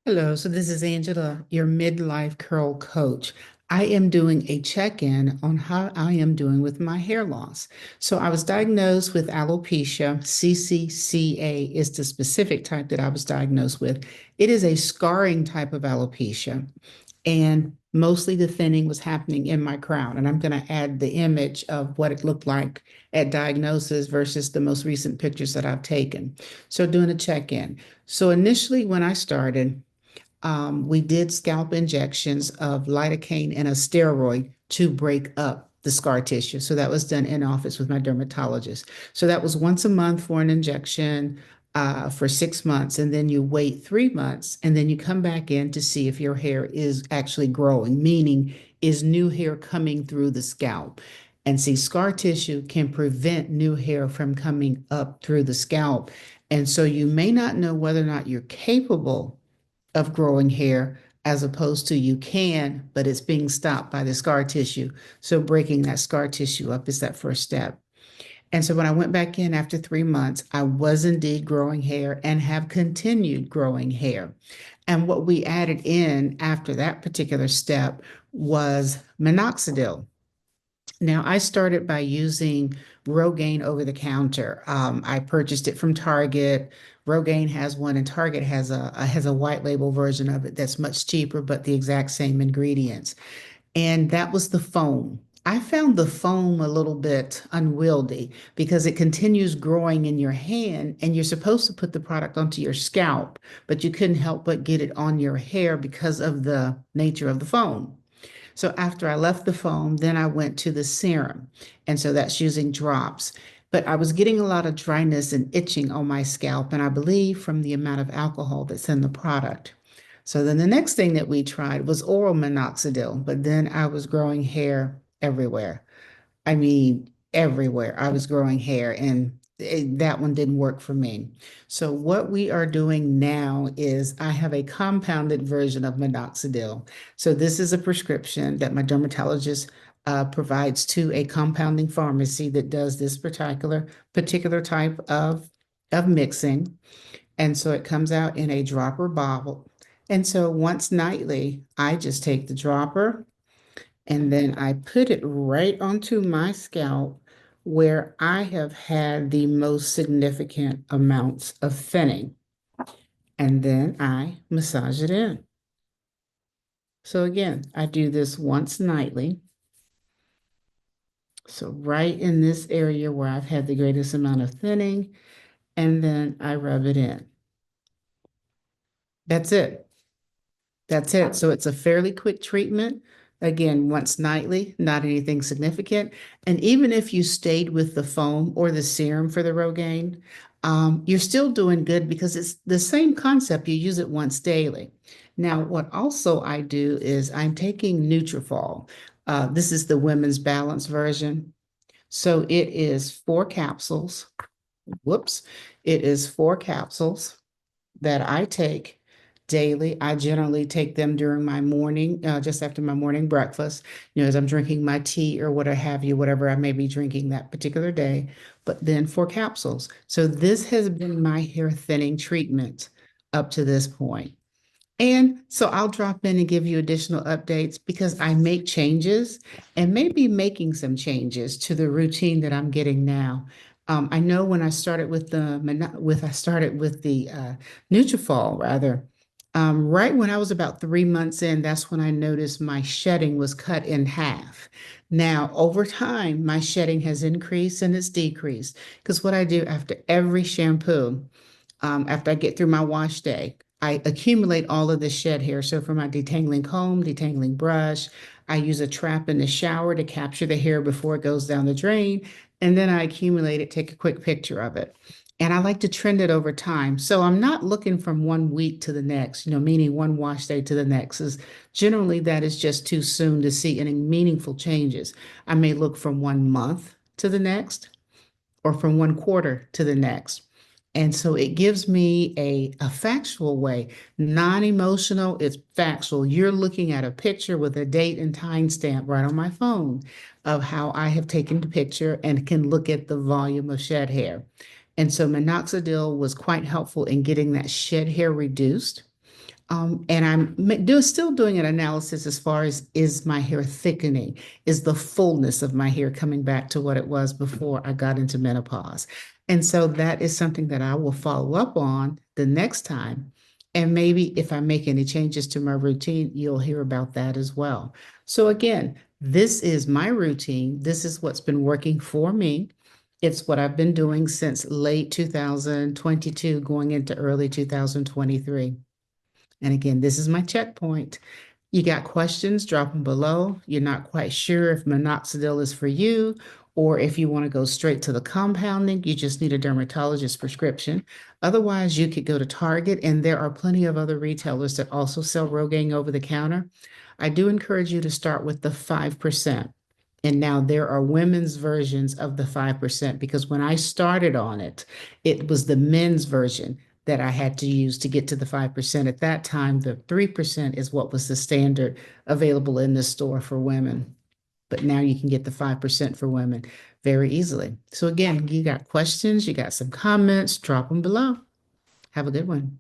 Hello, so this is Angela, your midlife curl coach. I am doing a check-in on how I am doing with my hair loss. So I was diagnosed with alopecia. CCCA is the specific type that I was diagnosed with. It is a scarring type of alopecia, and mostly the thinning was happening in my crown. And I'm going to add the image of what it looked like at diagnosis versus the most recent pictures that I've taken. So doing a check-in. So initially when I started, we did scalp injections of lidocaine and a steroid to break up the scar tissue. So that was done in office with my dermatologist. So that was once a month for an injection for 6 months. And then you wait 3 months and then you come back in to see if your hair is actually growing, meaning is new hair coming through the scalp. And see, scar tissue can prevent new hair from coming up through the scalp. And so you may not know whether or not you're capable of growing hair as opposed to you can, but it's being stopped by the scar tissue. So breaking that scar tissue up is that first step. And so when I went back in after 3 months, I was indeed growing hair and have continued growing hair. And what we added in after that particular step was minoxidil. Now, I started by using Rogaine over the counter. I purchased it from Target. Rogaine has one, and Target has a white label version of it that's much cheaper, but the exact same ingredients. And that was the foam. I found the foam a little bit unwieldy because it continues growing in your hand, and you're supposed to put the product onto your scalp, but you couldn't help but get it on your hair because of the nature of the foam. So after I left the foam, then I went to the serum. And so that's using drops. But I was getting a lot of dryness and itching on my scalp, and I believe from the amount of alcohol that's in the product. So then the next thing that we tried was oral minoxidil, but then I was growing hair everywhere. I mean, everywhere. I was growing hair, and that one didn't work for me. So what we are doing now is I have a compounded version of minoxidil. So this is a prescription that my dermatologist provides to a compounding pharmacy that does this particular type of mixing. And so it comes out in a dropper bottle. And so once nightly, I just take the dropper and then I put it right onto my scalp where I have had the most significant amounts of thinning. And then I massage it in. So again, I do this once nightly. So right in this area where I've had the greatest amount of thinning, and then I rub it in. That's it. That's it. So it's a fairly quick treatment. Again, once nightly, not anything significant. And even if you stayed with the foam or the serum for the Rogaine, you're still doing good because it's the same concept. You use it once daily. Now, what also I do is I'm taking Nutrafol. This is the women's balance version. So it is 4 capsules. Whoops. It is 4 capsules that I take daily. I generally take them during my morning, just after my morning breakfast, as I'm drinking my tea or what have you, whatever I may be drinking that particular day, but then 4 capsules. So this has been my hair thinning treatment up to this point. And so I'll drop in and give you additional updates because I make changes and maybe making some changes to the routine that I'm getting now. I know when I started with the Nutrafol rather, right when I was about 3 months in, that's when I noticed my shedding was cut in half. Now, over time, my shedding has increased and it's decreased because what I do after every shampoo, after I get through my wash day, I accumulate all of the shed hair. So for my detangling comb, detangling brush, I use a trap in the shower to capture the hair before it goes down the drain. And then I accumulate it, take a quick picture of it. And I like to trend it over time. So I'm not looking from 1 week to the next, meaning one wash day to the next. Is generally that is just too soon to see any meaningful changes. I may look from 1 month to the next or from 1 quarter to the next. And so it gives me a factual way, non-emotional, it's factual. You're looking at a picture with a date and time stamp right on my phone of how I have taken the picture and can look at the volume of shed hair. And so minoxidil was quite helpful in getting that shed hair reduced. And still doing an analysis as far as is my hair thickening? Is the fullness of my hair coming back to what it was before I got into menopause? And so that is something that I will follow up on the next time. And maybe if I make any changes to my routine, you'll hear about that as well. So again, this is my routine. This is what's been working for me. It's what I've been doing since late 2022, going into early 2023. And again, this is my checkpoint. You got questions, drop them below. You're not quite sure if minoxidil is for you, or if you want to go straight to the compounding, you just need a dermatologist prescription. Otherwise, you could go to Target, and there are plenty of other retailers that also sell Rogaine over the counter. I do encourage you to start with the 5%. And now there are women's versions of the 5% because when I started on it, it was the men's version that I had to use to get to the 5%. At that time, the 3% is what was the standard available in the store for women. But now you can get the 5% for women very easily. So again, you got questions, you got some comments, drop them below. Have a good one.